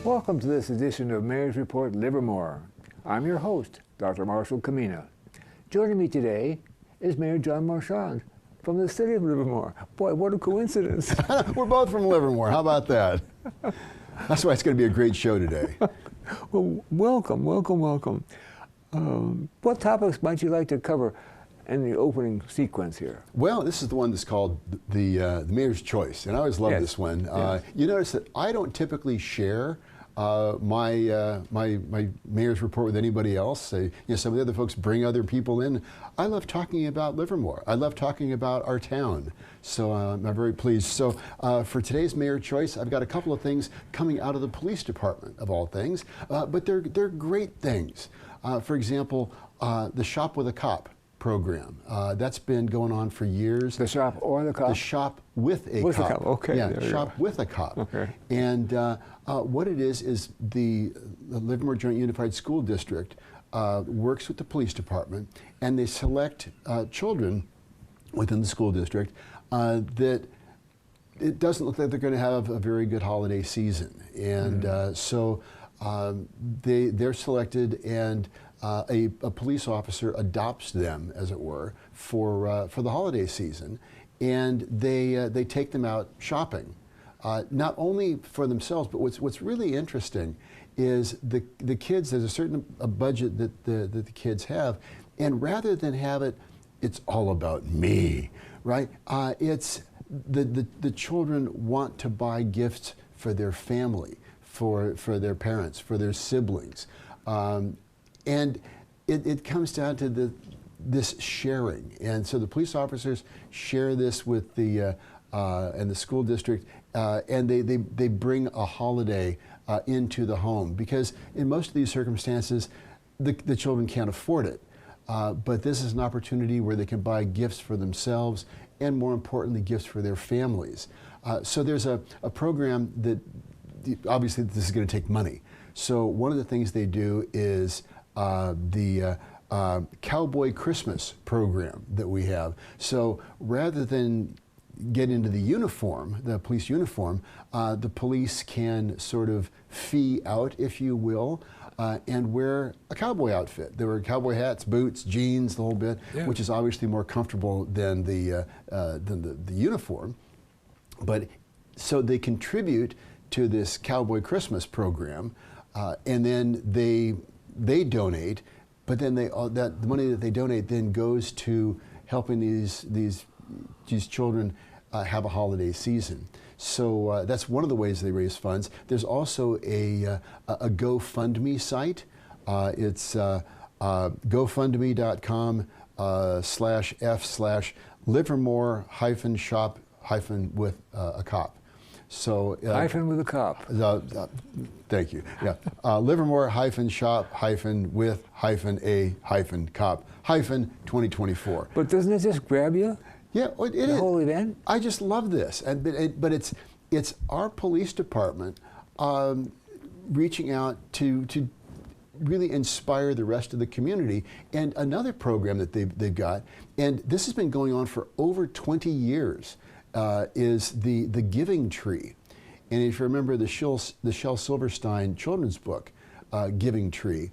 Welcome to this edition of Mayor's Report Livermore. I'm your host, Dr. Marshall Kamena. Joining me today is Mayor John Marchand from the city of Livermore. Boy, what a coincidence. We're both from Livermore. How about that? That's why it's going to be a great show today. Well, welcome. What topics might you like to cover in the opening sequence here? Well, this is the one that's called the Mayor's Choice, and I always love this one. You notice that I don't typically share my mayor's report with anybody else. Some of the other folks bring other people in. I love talking about Livermore. I love talking about our town. So I'm very pleased. So for today's Mayor Choice, I've got a couple of things coming out of the police department, of all things, but they're great things. For example, the Shop with a Cop program. That's been going on for years. The Shop or the Cop? The Shop with a Cop. With a Cop, okay. Yeah, Shop with a Cop. Okay. And what it is the Livermore Joint Unified School District works with the police department, and they select children within the school district that it doesn't look like they're going to have a very good holiday season. And so they're selected, and a police officer adopts them, as it were, for the holiday season, and they take them out shopping, not only for themselves, but what's really interesting is the kids. There's a certain budget that the kids have, and rather than have it's all about me, right? It's the children want to buy gifts for their family, for their parents, for their siblings. And it comes down to this sharing, and so the police officers share this with the and the school district, and they bring a holiday into the home, because in most of these circumstances, the children can't afford it. But this is an opportunity where they can buy gifts for themselves, and more importantly, gifts for their families. So there's a program that obviously this is going to take money. So one of the things they do is the Cowboy Christmas program that we have. So rather than get into the uniform, the police uniform, the police can sort of fee out, if you will, and wear a cowboy outfit. They wear cowboy hats, boots, jeans, the whole bit, which is obviously more comfortable than the uniform. But so they contribute to this Cowboy Christmas program, and then they donate, but then the money that they donate then goes to helping these children have a holiday season. So that's one of the ways they raise funds. There's also a GoFundMe site. It's gofundme.com/f/Livermore-shop-with-a-cop. So Hyphen with a Cop. Thank you. Yeah, Livermore-shop-with-a-cop-2024. But doesn't it just grab you? Yeah, it is. The whole event? I just love this, but it's our police department reaching out to really inspire the rest of the community. And another program that they've got, and this has been going on for over 20 years, is the Giving Tree. And if you remember the Shel Silverstein children's book, Giving Tree,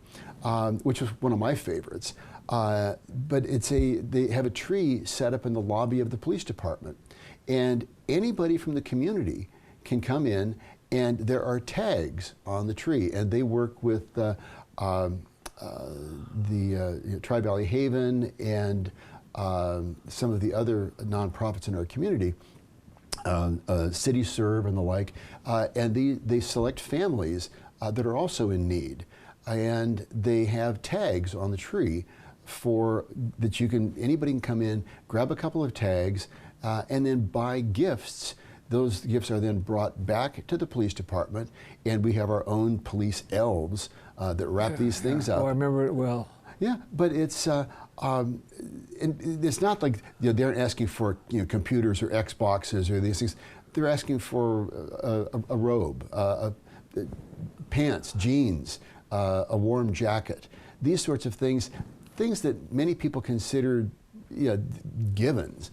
which was one of my favorites. But they have a tree set up in the lobby of the police department, and anybody from the community can come in, and there are tags on the tree, and they work with Tri-Valley Haven and some of the other nonprofits in our community, City Serve and the like, and they select families that are also in need, and they have tags on the tree anybody can come in, grab a couple of tags, and then buy gifts. Those gifts are then brought back to the police department, and we have our own police elves that wrap these things up. Oh, I remember it well. Yeah, but it's not like they aren't asking for computers or Xboxes or these things. They're asking for a robe, pants, jeans, a warm jacket, these sorts of things that many people consider givens.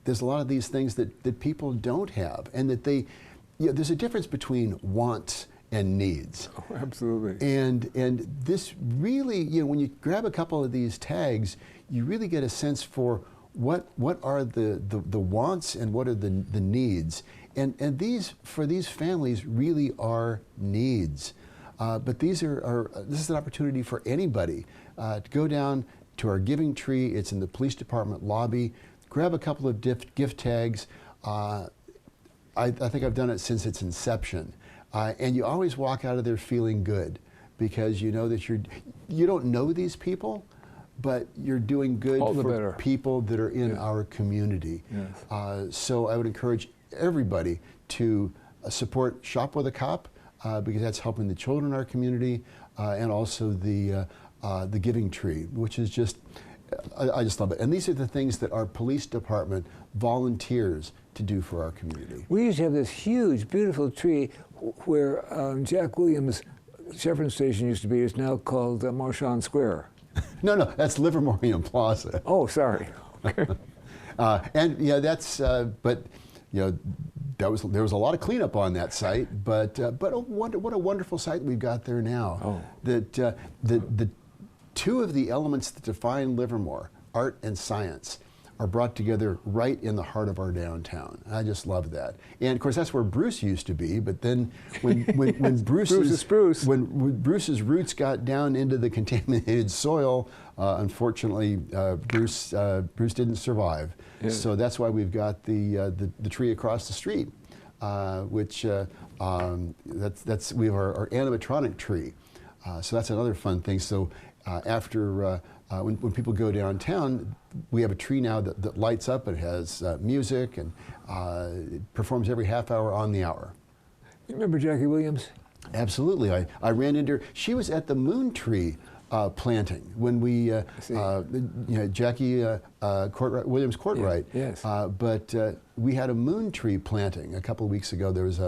There's a lot of these things that people don't have, and that there's a difference between wants and needs. Oh, absolutely. And this really, when you grab a couple of these tags, you really get a sense for what are the wants and what are the needs. And these, for these families, really are needs. But these this is an opportunity for anybody to go down to our giving tree. It's in the police department lobby. Grab a couple of gift tags. I think I've done it since its inception. And you always walk out of there feeling good because you know that you don't know these people, but you're doing good for people that are in our community. Yes. So I would encourage everybody to support Shop with a Cop because that's helping the children in our community and also the Giving Tree, which is just, I just love it. And these are the things that our police department volunteers to do for our community. We used to have this huge, beautiful tree where Jack Williams' Chevron Station used to be. It's now called Marchand Square. No, that's Livermore Plaza. Oh, sorry. And that's, but there was a lot of cleanup on that site. But what a wonderful site we've got there now. Oh. That the two of the elements that define Livermore, art and science, are brought together right in the heart of our downtown. I just love that. And of course, that's where Bruce used to be. But then when Bruce's roots got down into the contaminated soil, unfortunately, Bruce didn't survive. Yeah. So that's why we've got the tree across the street, which we have our animatronic tree. So that's another fun thing. So after when people go downtown, we have a tree now that lights up. It has music and it performs every half hour on the hour. You remember Jackie Williams? Absolutely. I ran into her. She was at the moon tree planting when we, Jackie Williams Courtright. Yes. But we had a moon tree planting a couple of weeks ago. There was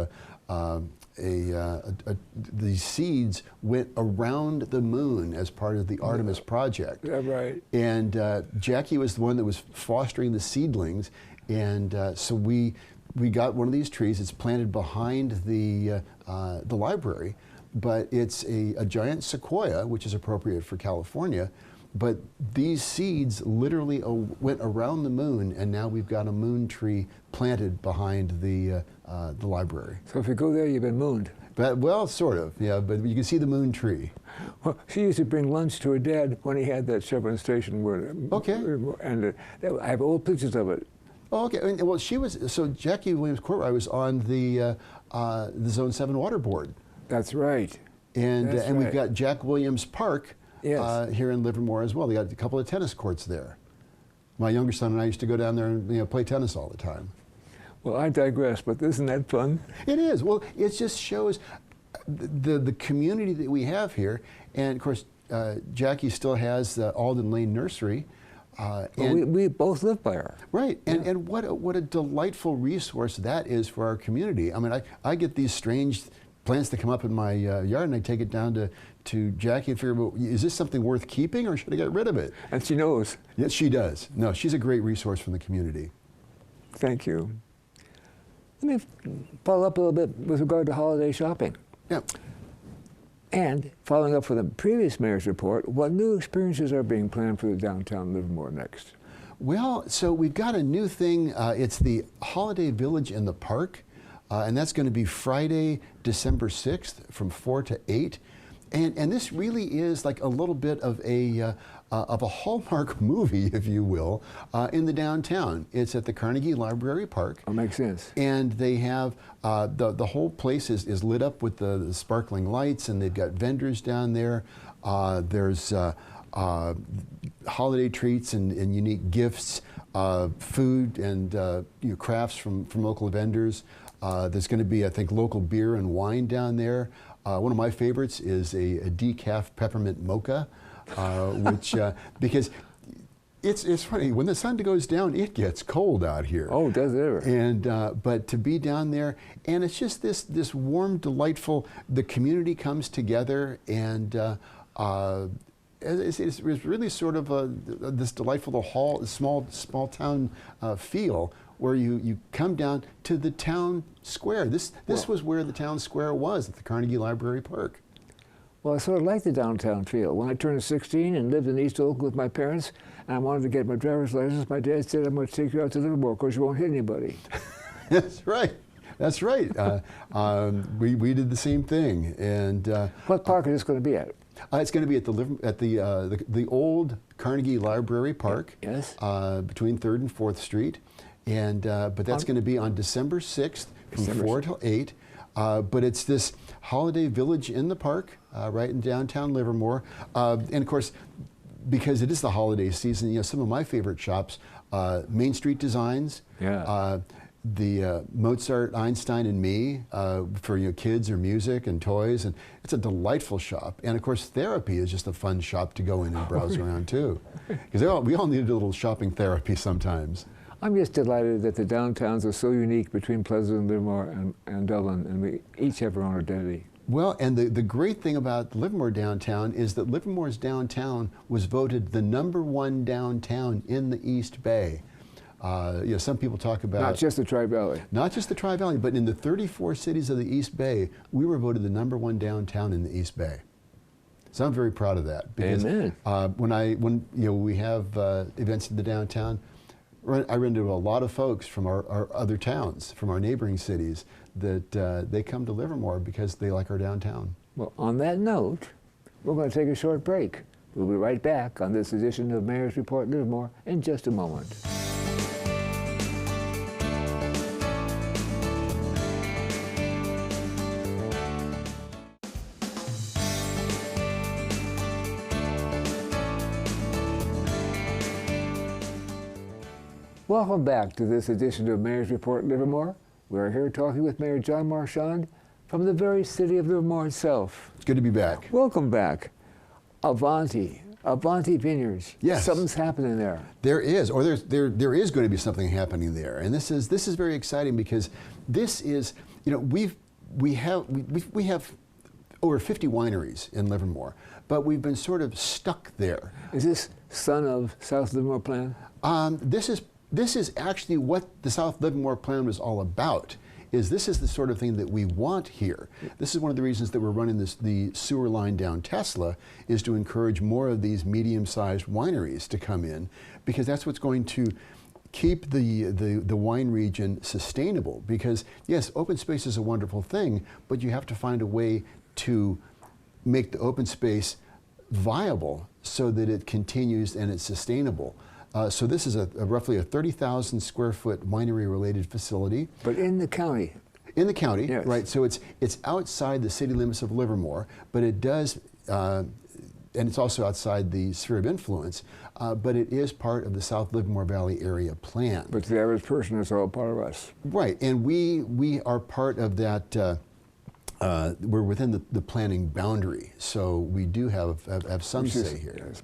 the seeds went around the moon as part of the Artemis project. Yeah, right. And Jackie was the one that was fostering the seedlings, and so we got one of these trees. It's planted behind the library, but it's a giant sequoia, which is appropriate for California. But these seeds literally went around the moon, and now we've got a moon tree planted behind the library. So if you go there, you've been mooned. But, well, sort of, yeah, but you can see the moon tree. Well, she used to bring lunch to her dad when he had that Chevron station where, and I have old pictures of it. Oh, okay, well, so Jackie Williams Courtright was on the Zone 7 Water Board. That's right. And we've got Jack Williams Park, yes, here in Livermore as well. They got a couple of tennis courts there. My younger son and I used to go down there and play tennis all the time. Well, I digress, but isn't that fun? It is. Well, it just shows the community that we have here. And of course, Jackie still has the Alden Lane Nursery. And we both live by her. Right, and what a delightful resource that is for our community. I mean, I get these strange plants that come up in my yard, and I take it down to Jackie and figure, well, is this something worth keeping, or should I get rid of it? And she knows. Yes, she does. No, she's a great resource from the community. Thank you. Let me follow up a little bit with regard to holiday shopping. Yeah. And following up from the previous mayor's report, what new experiences are being planned for the downtown Livermore next? Well, so we've got a new thing. It's the Holiday Village in the Park, and that's going to be Friday, December 6th from 4 to 8. And this really is like a little bit of a Hallmark movie, if you will, in the downtown. It's at the Carnegie Library Park. Oh, makes sense. And they have, the whole place is lit up with the sparkling lights, and they've got vendors down there. There's holiday treats and unique gifts, food and crafts from local vendors. There's going to be, I think, local beer and wine down there. One of my favorites is a decaf peppermint mocha, which, because it's funny, when the sun goes down, it gets cold out here. Oh, does it ever? And, but to be down there, and it's just this warm, delightful, the community comes together, and it's really sort of this delightful small town feel where you come down to the town square. This was where the town square was, at the Carnegie Library Park. Well, I sort of like the downtown feel. When I turned 16 and lived in East Oak with my parents, and I wanted to get my driver's license, my dad said, I'm going to take you out to Livermore because you won't hit anybody. That's right. That's right. We did the same thing. And what park is this going to be at? It's going to be at the old Carnegie Library Park. Yes. Between 3rd and 4th Street, and but that's going to be on December 6th from 4 till 8. But it's this holiday village in the park, right in downtown Livermore, and of course, because it is the holiday season, you know, some of my favorite shops, Main Street Designs. Yeah. The Mozart, Einstein, and Me for kids or music and toys, and it's a delightful shop. And of course, Therapy is just a fun shop to go in and browse around too, because we all need a little shopping therapy sometimes. I'm just delighted that the downtowns are so unique between Pleasant and Livermore and Dublin, and we each have our own identity. Well, and the great thing about Livermore downtown is that Livermore's downtown was voted the #1 downtown in the East Bay. Some people talk about... Not just the Tri-Valley. Not just the Tri-Valley, but in the 34 cities of the East Bay, we were voted the #1 downtown in the East Bay. So I'm very proud of that. Because, Amen. When we have events in the downtown, I run into a lot of folks from our other towns, from our neighboring cities, that they come to Livermore because they like our downtown. Well, on that note, we're going to take a short break. We'll be right back on this edition of Mayor's Report Livermore in just a moment. Welcome back to this edition of Mayor's Report Livermore. We're here talking with Mayor John Marchand from the very city of Livermore itself. It's good to be back. Welcome back. Avanti Vineyards. Yes. Something's happening there. There is, or there is going to be something happening there, and this is very exciting because this is, we have over 50 wineries in Livermore, but we've been sort of stuck there. Is this son of South Livermore Plan? This is actually what the South Livermore Plan was all about. This is the sort of thing that we want here. This is one of the reasons that we're running the sewer line down Tesla, is to encourage more of these medium-sized wineries to come in, because that's what's going to keep the wine region sustainable. Because yes, open space is a wonderful thing, but you have to find a way to make the open space viable so that it continues and it's sustainable. So this is roughly a 30,000 square foot winery related facility. But in the county. In the county, yes. Right. So it's outside the city limits of Livermore, but it does, and it's also outside the sphere of influence, but it is part of the South Livermore Valley Area Plan. But the average person is all part of us. Right, and we are part of that. We're within the planning boundary, so we do have some say here. Yes.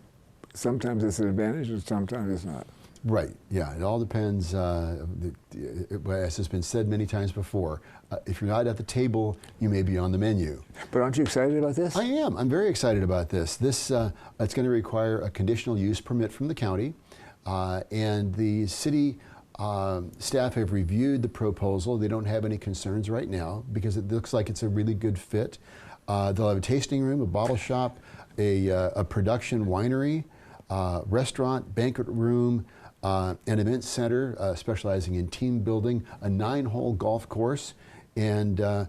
Sometimes it's an advantage and sometimes it's not. Right, yeah, it all depends. As has been said many times before, if you're not at the table, you may be on the menu. But aren't you excited about this? I am. I'm very excited about this. It's going to require a conditional use permit from the county, and the city staff have reviewed the proposal. They don't have any concerns right now because it looks like it's a really good fit. They'll have a tasting room, a bottle shop, a production winery, restaurant, banquet room, an event center specializing in team building, a 9-hole golf course, and a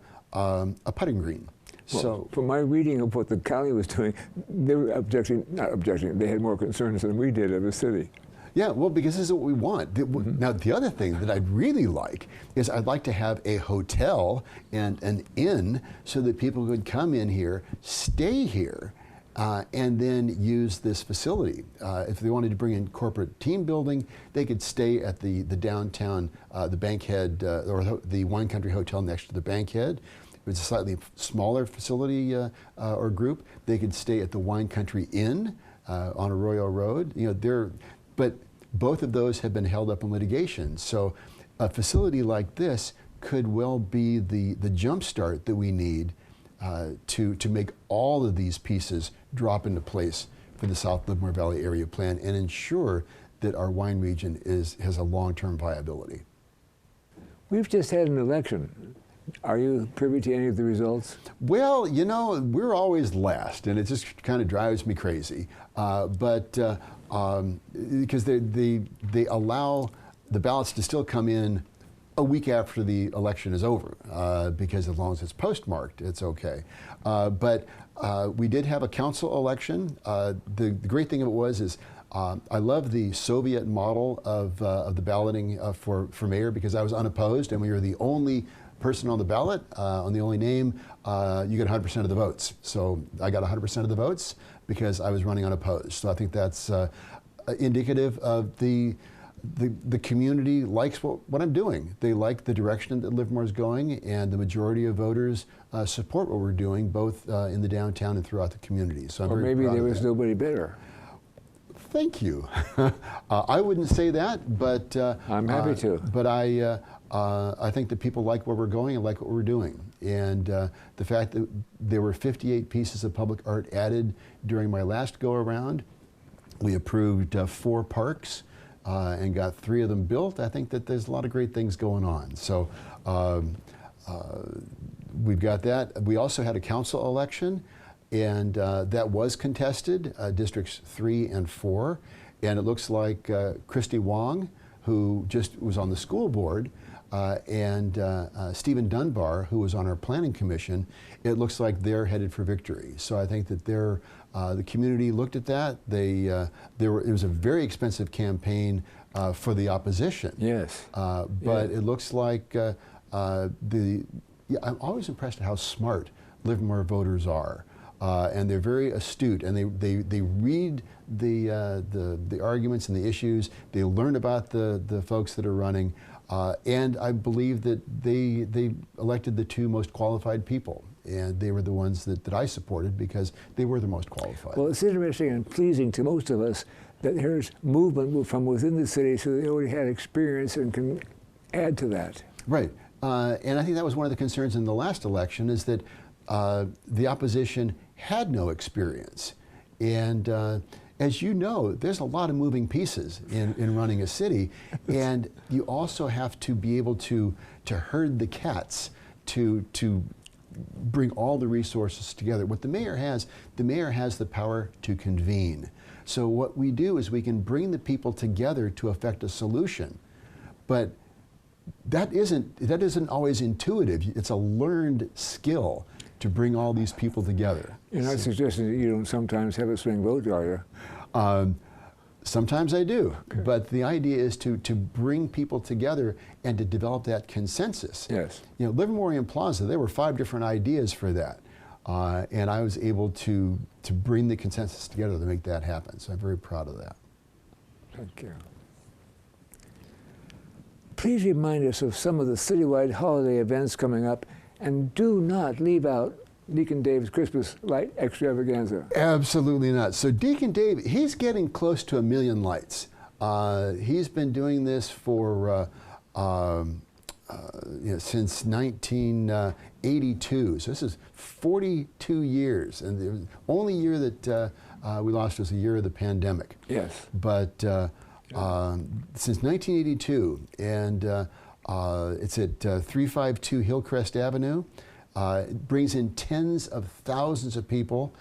putting green. Well, so, from my reading of what the county was doing, they were not objecting, they had more concerns than we did as a city. yeah, well, because this is what we want. Now, the other thing that I'd really like is I'd like to have a hotel and an inn so that people could come in here, stay here, and then use this facility. If they wanted to bring in corporate team building, they could stay at the downtown, the Bankhead, or the Wine Country Hotel next to the Bankhead. If it's a slightly smaller facility or group, they could stay at the Wine Country Inn on Arroyo Road. But both of those have been held up in litigation. So a facility like this could well be the jump start that we need to make all of these pieces drop into place for the South Livermore Valley Area Plan and ensure that our wine region has a long-term viability. We've just had an election. Are you privy to any of the results? Well, you know, we're always last, and it just kind of drives me crazy. Because they allow the ballots to still come in a week after the election is over, because as long as it's postmarked, it's okay. But we did have a council election. The great thing of it is I love the Soviet model of the balloting for mayor, because I was unopposed and we were the only person on the ballot, on the only name. You get 100% of the votes. So I got 100% of the votes because I was running unopposed. So I think that's indicative of the community likes what I'm doing. They like the direction that Livermore is going, and the majority of voters support what we're doing, both in the downtown and throughout the community. So I'm or very maybe proud there of was that. nobody better. Thank you. I wouldn't say that, but I'm happy to. But I think that people like where we're going and like what we're doing, and the fact that there were 58 pieces of public art added during my last go around. We approved 4 parks and got 3 of them built. I think that there's a lot of great things going on. So we've got that. We also had a council election, and that was contested, districts 3 and 4. And it looks like Christy Wong, who just was on the school board, and Stephen Dunbar, who was on our planning commission, it looks like they're headed for victory. So I think that the community looked at that. It was a very expensive campaign for the opposition. Yes. But it looks like I'm always impressed at how smart Livermore voters are. And they're very astute, and they read the arguments and the issues. They learn about the folks that are running, and I believe that they elected the 2 most qualified people, and they were the ones that I supported because they were the most qualified. Well, it's interesting and pleasing to most of us that there's movement from within the city, so they already had experience and can add to that. Right, and I think that was one of the concerns in the last election, is that the opposition had no experience. And as you know, there's a lot of moving pieces in running a city, and you also have to be able to herd the cats, to bring all the resources together. What the mayor has the power to convene. So what we do is we can bring the people together to effect a solution. But that isn't always intuitive. It's a learned skill to bring all these people together. You're not suggesting that you don't sometimes have a swing vote, are you? Sometimes I do, okay. But the idea is to bring people together and to develop that consensus. Yes. You know, Livermore and Plaza, there were 5 different ideas for that, and I was able to bring the consensus together to make that happen. So I'm very proud of that. Thank you. Please remind us of some of the citywide holiday events coming up, and do not leave out Deacon Dave's Christmas light extravaganza. Absolutely not. So Deacon Dave, he's getting close to 1 million lights. He's been doing this for since 1982. So this is 42 years, and the only year that we lost was the year of the pandemic. Yes. But since 1982, and it's at 352 Hillcrest Avenue. It brings in tens of thousands of people.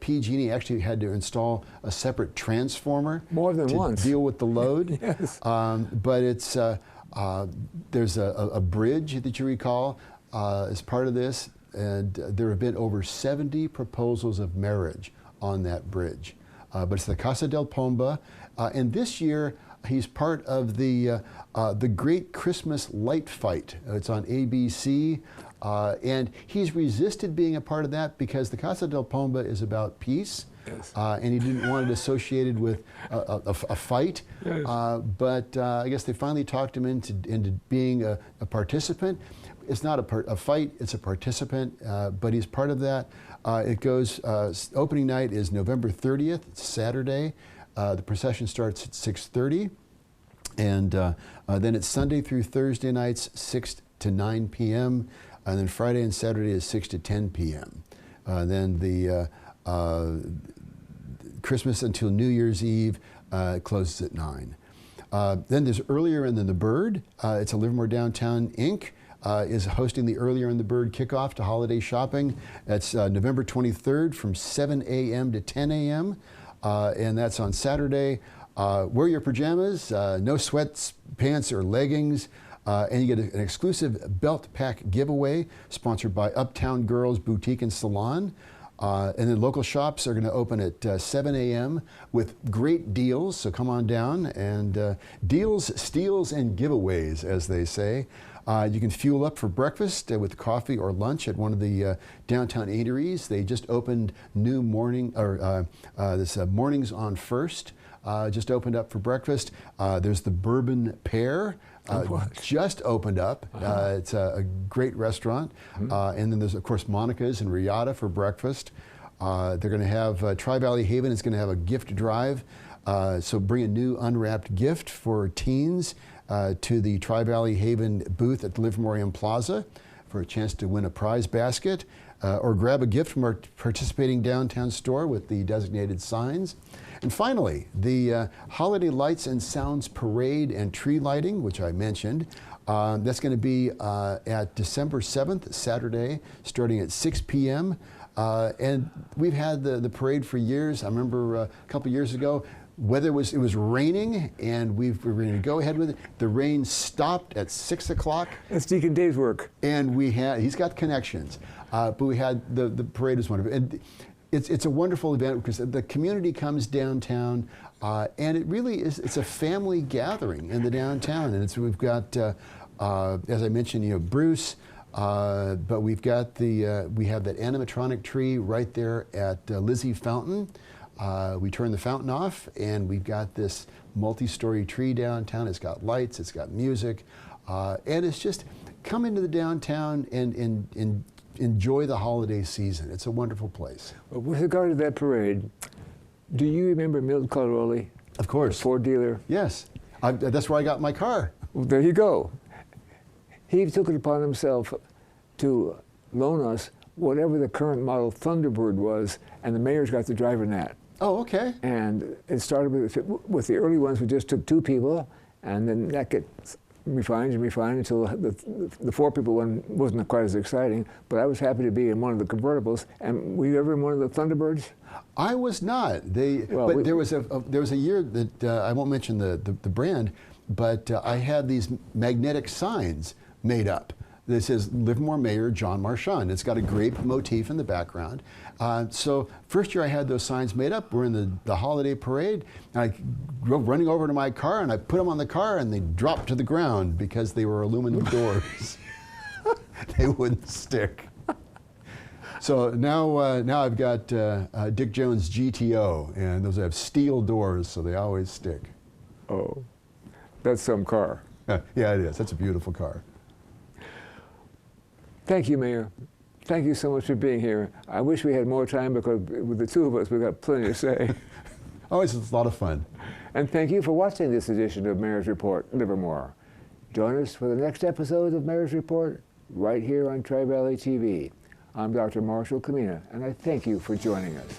PG&E actually had to install a separate transformer more than to once deal with the load. Yes. But it's there's a bridge that you recall as part of this, and there have been over 70 proposals of marriage on that bridge. But it's the Casa del Pomba, and this year he's part of the Great Christmas Light Fight. It's on ABC. And he's resisted being a part of that because the Casa del Pomba is about peace, yes. And he didn't want it associated with a fight. Yes. But I guess they finally talked him into being a participant. It's not a fight, it's a participant, but he's part of that. It goes, opening night is November 30th, it's Saturday. The procession starts at 6:30, and then it's Sunday through Thursday nights, 6 to 9 p.m., and then Friday and Saturday is 6 to 10 p.m. Then the Christmas until New Year's Eve closes at 9. Then there's Earlier in the Bird. It's a Livermore Downtown Inc. Is hosting the Earlier in the Bird kickoff to holiday shopping. That's November 23rd from 7 a.m. to 10 a.m. And that's on Saturday. Wear your pajamas, no sweats, pants, or leggings. And you get an exclusive belt pack giveaway sponsored by Uptown Girls Boutique and Salon. And then local shops are going to open at 7 a.m. with great deals, so come on down. And deals, steals, and giveaways, as they say. You can fuel up for breakfast with coffee or lunch at one of the downtown eateries. They just opened new morning, or this Mornings on First. Just opened up for breakfast. There's the Bourbon Pear. Just opened up. It's a great restaurant. And then there's, of course, Monica's and Riata for breakfast. They're going to have Tri-Valley Haven is going to have a gift drive. So bring a new unwrapped gift for teens to the Tri-Valley Haven booth at the Livermore Plaza for a chance to win a prize basket. Or grab a gift from our participating downtown store with the designated signs. And finally, the Holiday Lights and Sounds Parade and Tree Lighting, which I mentioned. That's going to be at December 7th, Saturday, starting at 6 p.m. And we've had the parade for years. I remember a couple years ago, it was raining, and we were going to go ahead with it. The rain stopped at 6 o'clock. That's Deacon Dave's work. And he's got connections. But we had, the parade is wonderful. And it's a wonderful event because the community comes downtown, and it really is, it's a family gathering in the downtown. And we've got, as I mentioned, Bruce, but we've got we have that animatronic tree right there at Lizzie Fountain. We turn the fountain off, and we've got this multi-story tree downtown. It's got lights, it's got music, and it's just come into the downtown and enjoy the holiday season. It's a wonderful place. Well, with regard to that parade, do you remember Milt Coloroli? Of course. The Ford dealer? Yes. That's where I got my car. Well, there you go. He took it upon himself to loan us whatever the current model Thunderbird was, and the mayor's got to drive in that. Oh, okay. And it started with the early ones. We just took 2 people, and then that gets refined until the 4 people one wasn't quite as exciting. But I was happy to be in one of the convertibles. And were you ever in one of the Thunderbirds? I was not. There was a year that I won't mention the brand, but I had these magnetic signs made up. This says Livermore Mayor John Marchand. It's got a grape motif in the background. So first year I had those signs made up. We're in the holiday parade. And I go running over to my car, and I put them on the car, and they dropped to the ground because they were aluminum doors. They wouldn't stick. So now I've got Dick Jones GTO, and those have steel doors, so they always stick. Oh, that's some car. Yeah, it is. That's a beautiful car. Thank you, Mayor. Thank you so much for being here. I wish we had more time because with the 2 of us, we've got plenty to say. Always a lot of fun. And thank you for watching this edition of Mayor's Report, Livermore. Join us for the next episode of Mayor's Report right here on Tri-Valley TV. I'm Dr. Marshall Kamena, and I thank you for joining us.